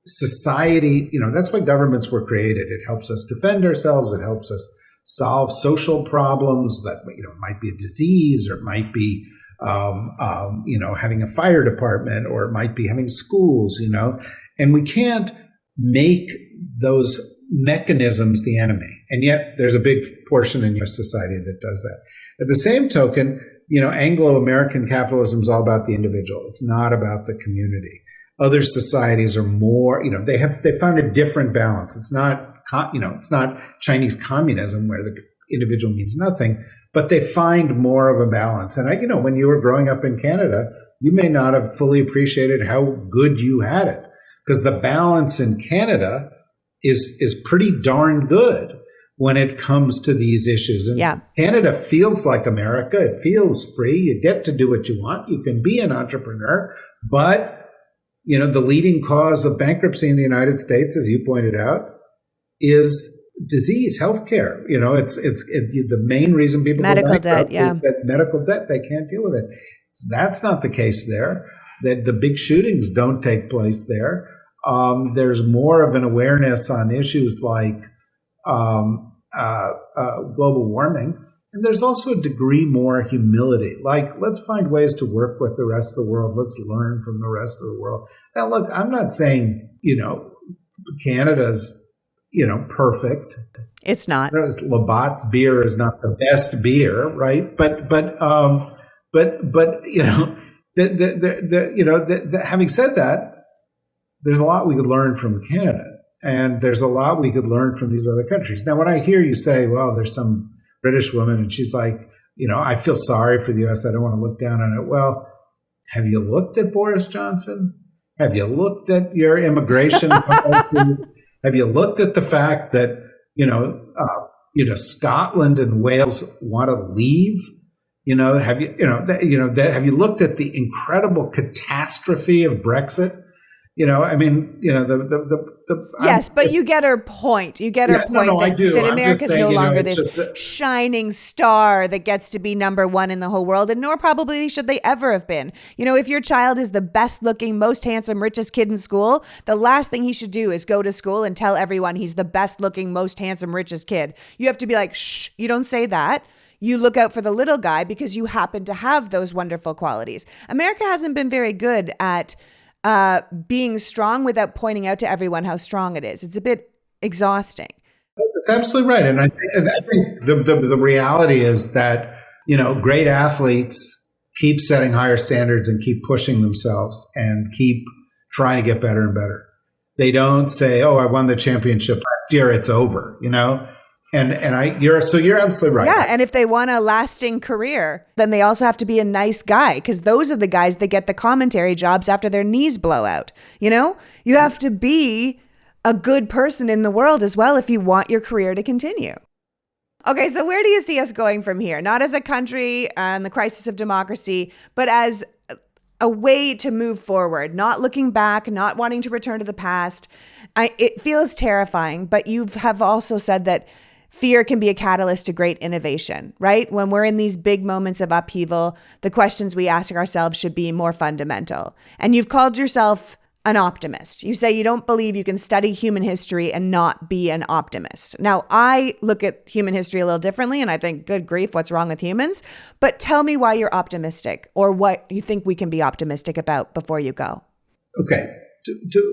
[SPEAKER 1] society, that's why governments were created. It helps us defend ourselves. It helps us solve social problems that, might be a disease, or it might be, having a fire department, or it might be having schools, and we can't make those mechanisms the enemy. And yet there's a big portion in your society that does that. At the same token, Anglo-American capitalism is all about the individual. It's not about the community. Other societies are more, they found a different balance. It's not, it's not Chinese communism where the individual means nothing, but they find more of a balance. And when you were growing up in Canada, you may not have fully appreciated how good you had it, because the balance in Canada is pretty darn good when it comes to these issues. And Canada feels like America. It feels free. You get to do what you want. You can be an entrepreneur, but the leading cause of bankruptcy in the United States, as you pointed out, is disease, healthcare. It's the main reason people
[SPEAKER 2] medical debt,
[SPEAKER 1] is that medical debt. They can't deal with it. That's not the case there. That the big shootings don't take place there. There's more of an awareness on issues like global warming. And there's also a degree more humility. Like, let's find ways to work with the rest of the world. Let's learn from the rest of the world. Now, look, I'm not saying, Canada's, perfect.
[SPEAKER 2] It's not.
[SPEAKER 1] Labatt's beer is not the best beer, right? But having said that, there's a lot we could learn from Canada, and there's a lot we could learn from these other countries. Now, when I hear you say, well, there's some British woman and she's like, I feel sorry for the U.S. I don't want to look down on it. Well, have you looked at Boris Johnson? Have you looked at your immigration policies? Have you looked at the fact that, Scotland and Wales want to leave? Have you looked at the incredible catastrophe of Brexit?
[SPEAKER 2] Yes, but you get her point. You get her point that America's no longer this shining star that gets to be number one in the whole world, and nor probably should they ever have been. If your child is the best looking, most handsome, richest kid in school, the last thing he should do is go to school and tell everyone he's the best looking, most handsome, richest kid. You have to be like, shh, you don't say that. You look out for the little guy because you happen to have those wonderful qualities. America hasn't been very good at being strong without pointing out to everyone how strong it is. It's a bit exhausting.
[SPEAKER 1] That's absolutely right. And I think the reality is that, great athletes keep setting higher standards and keep pushing themselves and keep trying to get better and better. They don't say, oh, I won the championship last year, it's over, you're absolutely right.
[SPEAKER 2] Yeah, and if they want a lasting career, then they also have to be a nice guy, because those are the guys that get the commentary jobs after their knees blow out. You have to be a good person in the world as well if you want your career to continue. Okay, so where do you see us going from here? Not as a country and the crisis of democracy, but as a way to move forward, not looking back, not wanting to return to the past. It feels terrifying, but you have also said that fear can be a catalyst to great innovation, right? When we're in these big moments of upheaval, the questions we ask ourselves should be more fundamental. And you've called yourself an optimist. You say you don't believe you can study human history and not be an optimist. Now, I look at human history a little differently, and I think, good grief, what's wrong with humans? But tell me why you're optimistic, or what you think we can be optimistic about before you go.
[SPEAKER 1] Okay.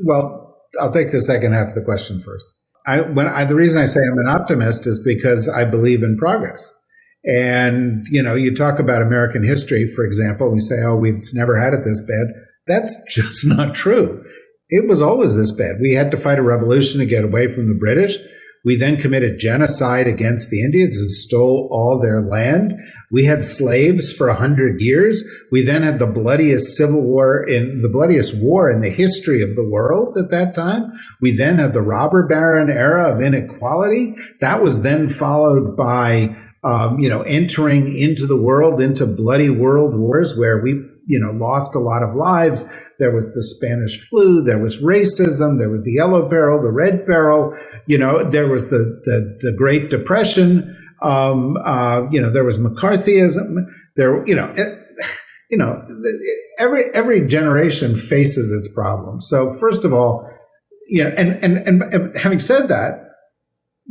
[SPEAKER 1] Well, I'll take the second half of the question first. The reason I say I'm an optimist is because I believe in progress. And, you talk about American history, for example, we say, it's never had it this bad. That's just not true. It was always this bad. We had to fight a revolution to get away from the British. We then committed genocide against the Indians and stole all their land. We had slaves for 100 years. We then had the bloodiest war in the history of the world at that time. We then had the robber baron era of inequality. That was then followed by, entering into the world, into bloody world wars where we lost a lot of lives. There was the Spanish flu, there was racism, there was the yellow peril, the red peril, there was the Great Depression, there was McCarthyism, every generation faces its problems. So first of all, and having said that,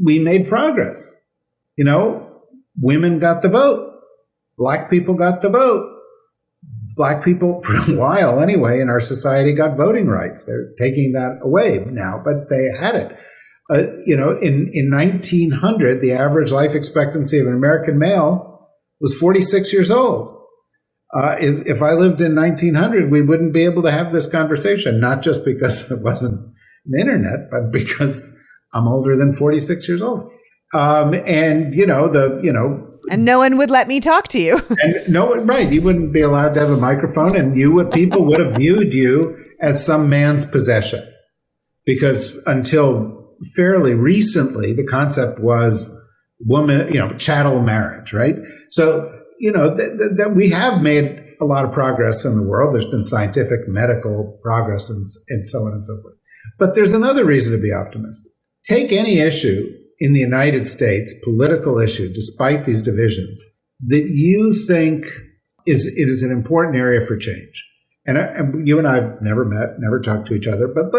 [SPEAKER 1] we made progress. Women got the vote, Black people got the vote. Black people, for a while anyway, in our society got voting rights. They're taking that away now, but they had it. In 1900, the average life expectancy of an American male was 46 years old. If I lived in 1900, we wouldn't be able to have this conversation, not just because it wasn't the internet, but because I'm older than 46 years old.
[SPEAKER 2] And no one would let me talk to you.
[SPEAKER 1] Right. You wouldn't be allowed to have a microphone, and people would have viewed you as some man's possession. Because until fairly recently, the concept was chattel marriage, right? So, that we have made a lot of progress in the world. There's been scientific, medical progress and so on and so forth. But there's another reason to be optimistic. Take any issue in the United States, political issue, despite these divisions, that you think it is an important area for change. And you and I have never met, never talked to each other, but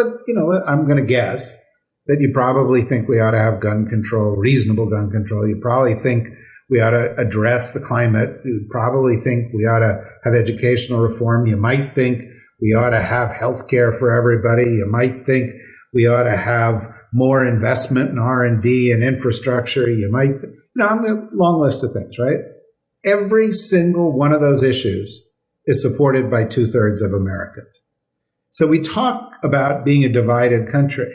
[SPEAKER 1] I'm going to guess that you probably think we ought to have gun control, reasonable gun control. You probably think we ought to address the climate. You probably think we ought to have educational reform. You might think we ought to have health care for everybody. You might think we ought to have more investment in R&D and infrastructure. You might, I'm a long list of things, right? Every single one of those issues is supported by 2/3 of Americans. So we talk about being a divided country,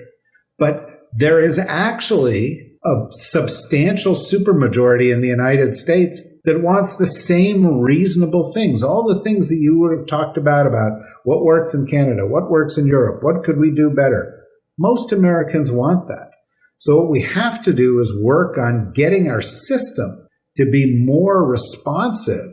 [SPEAKER 1] but there is actually a substantial supermajority in the United States that wants the same reasonable things, all the things that you would have talked about what works in Canada, what works in Europe, what could we do better. Most Americans want that. So what we have to do is work on getting our system to be more responsive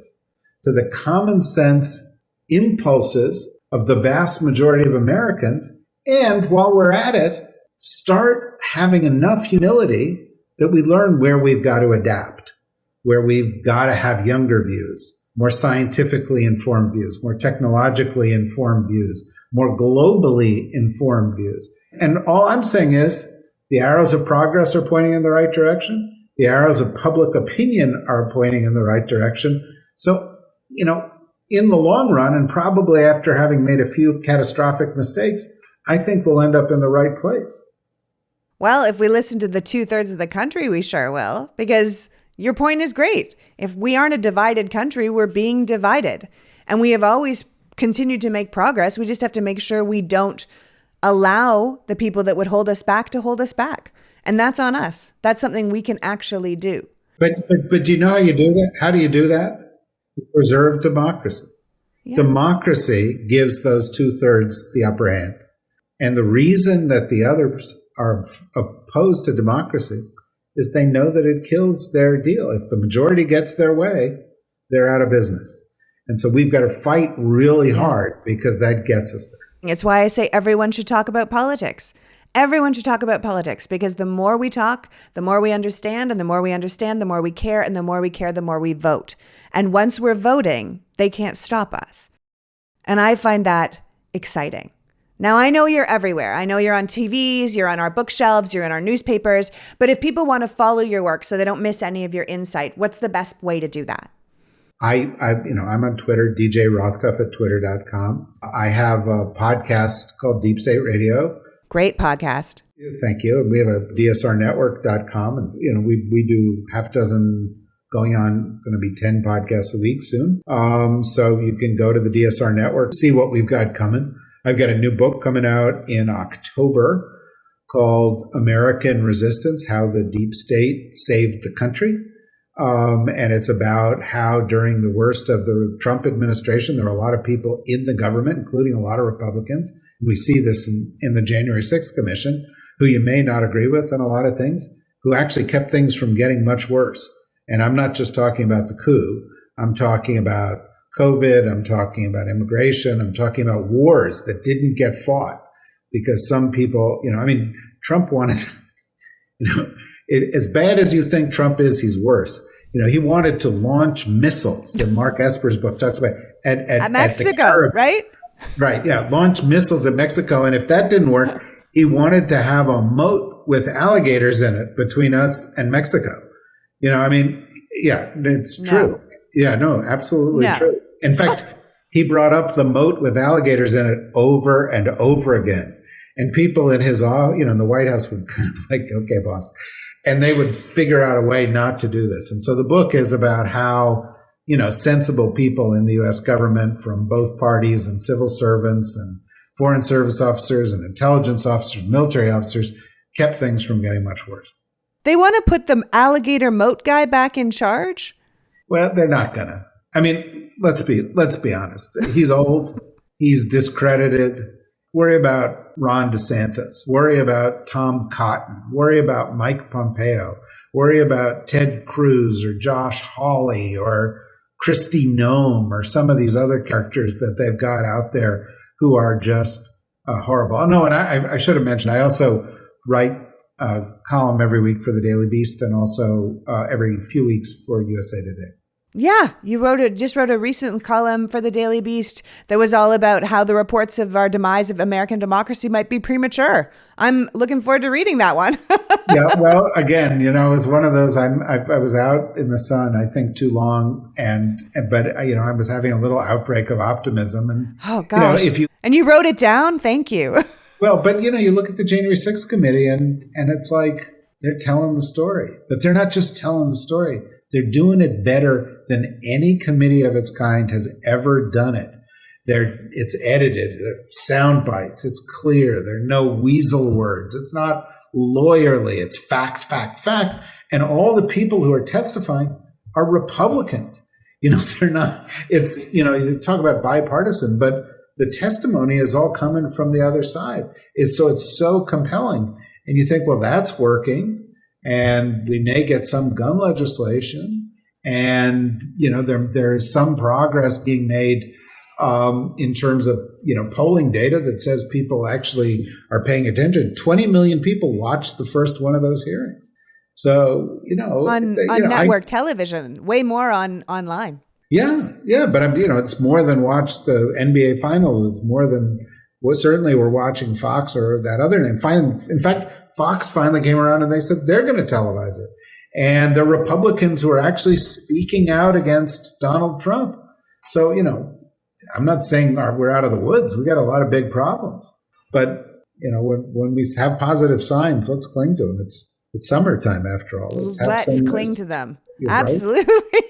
[SPEAKER 1] to the common sense impulses of the vast majority of Americans. And while we're at it, start having enough humility that we learn where we've got to adapt, where we've got to have younger views, more scientifically informed views, more technologically informed views, more globally informed views. And all I'm saying is the arrows of progress are pointing in the right direction. The arrows of public opinion are pointing in the right direction. So, in the long run, and probably after having made a few catastrophic mistakes, I think we'll end up in the right place.
[SPEAKER 2] Well, if we listen to the 2/3 of the country, we sure will, because your point is great. If we aren't a divided country, we're being divided. And we have always continued to make progress. We just have to make sure we don't allow the people that would hold us back to hold us back. And that's on us. That's something we can actually do.
[SPEAKER 1] But do you know how you do that? How do you do that? You preserve democracy. Yeah. Democracy gives those 2/3 the upper hand. And the reason that the others are opposed to democracy is they know that it kills their deal. If the majority gets their way, they're out of business. And so we've got to fight really hard because that gets us there.
[SPEAKER 2] It's why I say everyone should talk about politics. Everyone should talk about politics, because the more we talk, the more we understand, and the more we understand, the more we care, and the more we care, the more we vote. And once we're voting, they can't stop us. And I find that exciting. Now, I know you're everywhere. I know you're on TVs, you're on our bookshelves, you're in our newspapers. But if people want to follow your work so they don't miss any of your insight, what's the best way to do that?
[SPEAKER 1] I'm on Twitter, DJ Rothkopf at twitter.com. I have a podcast called Deep State Radio.
[SPEAKER 2] Great podcast.
[SPEAKER 1] Thank you. And we have a dsrnetwork.com. And, we do half dozen going to be 10 podcasts a week soon. So you can go to the DSR Network, see what we've got coming. I've got a new book coming out in October called American Resistance, How the Deep State Saved the Country. And it's about how during the worst of the Trump administration, there were a lot of people in the government, including a lot of Republicans. We see this in the January 6th Commission, who you may not agree with on a lot of things, who actually kept things from getting much worse. And I'm not just talking about the coup. I'm talking about COVID. I'm talking about immigration. I'm talking about wars that didn't get fought because some people, Trump wanted, as bad as you think Trump is, he's worse. He wanted to launch missiles that Mark Esper's book talks about at
[SPEAKER 2] Mexico, right?
[SPEAKER 1] Right. Yeah. Launch missiles at Mexico. And if that didn't work, he wanted to have a moat with alligators in it between us and Mexico. It's true.
[SPEAKER 2] No.
[SPEAKER 1] Yeah, no, absolutely true. In fact, he brought up the moat with alligators in it over and over again. And people in his, in the White House would kind of like, okay, boss. And they would figure out a way not to do this. And so the book is about how, sensible people in the U.S. government from both parties and civil servants and foreign service officers and intelligence officers, military officers kept things from getting much worse.
[SPEAKER 2] They want to put the alligator moat guy back in charge?
[SPEAKER 1] Well, they're not gonna. Let's be honest. He's old. He's discredited. Worry about Ron DeSantis. Worry about Tom Cotton. Worry about Mike Pompeo. Worry about Ted Cruz or Josh Hawley or Kristi Noem or some of these other characters that they've got out there who are just horrible. Oh, no, and I should have mentioned, I also write a column every week for the Daily Beast and also every few weeks for USA Today.
[SPEAKER 2] Yeah, you just wrote a recent column for the Daily Beast that was all about how the reports of our demise of American democracy might be premature. I'm looking forward to reading that one.
[SPEAKER 1] Yeah, well, again, it was one of those. I was out in the sun, I think, too long, but I was having a little outbreak of optimism. And
[SPEAKER 2] oh gosh, and you wrote it down. Thank you.
[SPEAKER 1] Well, but you look at the January 6th committee, and it's like they're telling the story, but they're not just telling the story. They're doing it better than any committee of its kind has ever done it. It's edited, it's sound bites, it's clear. There are no weasel words. It's not lawyerly. It's facts, fact, fact. And all the people who are testifying are Republicans. They're not. It's you talk about bipartisan, but the testimony is all coming from the other side. It's so compelling, and you think, well, that's working. And we may get some gun legislation, and there's some progress being made in terms of polling data that says people actually are paying attention. 20 million people watched the first one of those hearings. So
[SPEAKER 2] on network television, way more online.
[SPEAKER 1] Yeah, but it's more than watch the NBA Finals. It's more than certainly we're watching Fox or that other name. In fact, Fox finally came around and they said they're going to televise it. And the Republicans who are actually speaking out against Donald Trump. So, I'm not saying we're out of the woods. We got a lot of big problems. But, when we have positive signs, let's cling to them. It's summertime after all.
[SPEAKER 2] Let's cling to them.
[SPEAKER 1] You're
[SPEAKER 2] absolutely. Right.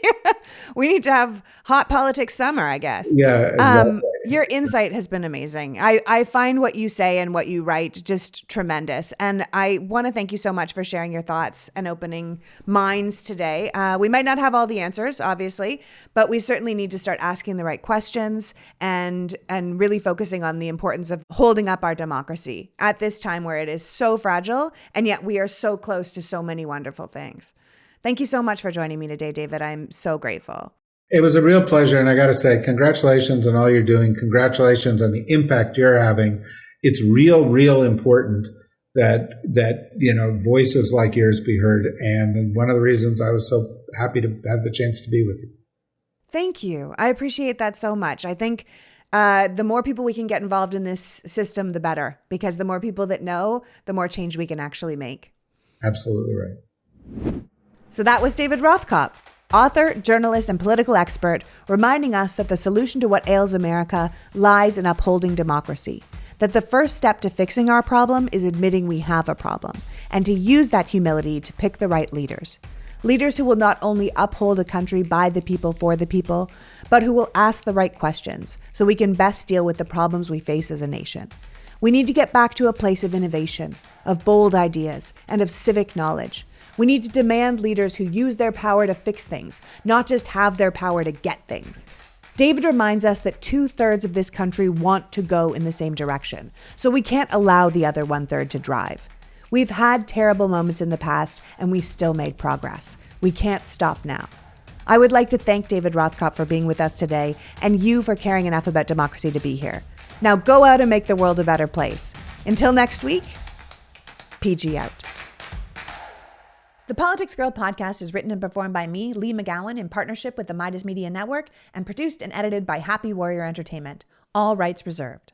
[SPEAKER 2] We need to have hot politics summer, I guess.
[SPEAKER 1] Yeah, exactly.
[SPEAKER 2] Your insight has been amazing. I find what you say and what you write just tremendous. And I want to thank you so much for sharing your thoughts and opening minds today. We might not have all the answers, obviously, but we certainly need to start asking the right questions and really focusing on the importance of holding up our democracy at this time where it is so fragile, and yet we are so close to so many wonderful things. Thank you so much for joining me today, David. I'm so grateful.
[SPEAKER 1] It was a real pleasure. And I got to say, congratulations on all you're doing. Congratulations on the impact you're having. It's real important that voices like yours be heard. And one of the reasons I was so happy to have the chance to be with you.
[SPEAKER 2] Thank you. I appreciate that so much. I think the more people we can get involved in this system, the better, because the more people that know, the more change we can actually make.
[SPEAKER 1] Absolutely right.
[SPEAKER 2] So that was David Rothkopf, author, journalist, and political expert, reminding us that the solution to what ails America lies in upholding democracy, that the first step to fixing our problem is admitting we have a problem, and to use that humility to pick the right leaders. Leaders who will not only uphold a country by the people for the people, but who will ask the right questions so we can best deal with the problems we face as a nation. We need to get back to a place of innovation, of bold ideas, and of civic knowledge. We need to demand leaders who use their power to fix things, not just have their power to get things. David reminds us that 2/3 of this country want to go in the same direction, so we can't allow the other 1/3 to drive. We've had terrible moments in the past, and we still made progress. We can't stop now. I would like to thank David Rothkopf for being with us today, and you for caring enough about democracy to be here. Now go out and make the world a better place. Until next week, PG out. The Politics Girl podcast is written and performed by me, Lee McGowan, in partnership with the Meidas Media Network, and produced and edited by Happy Warrior Entertainment. All rights reserved.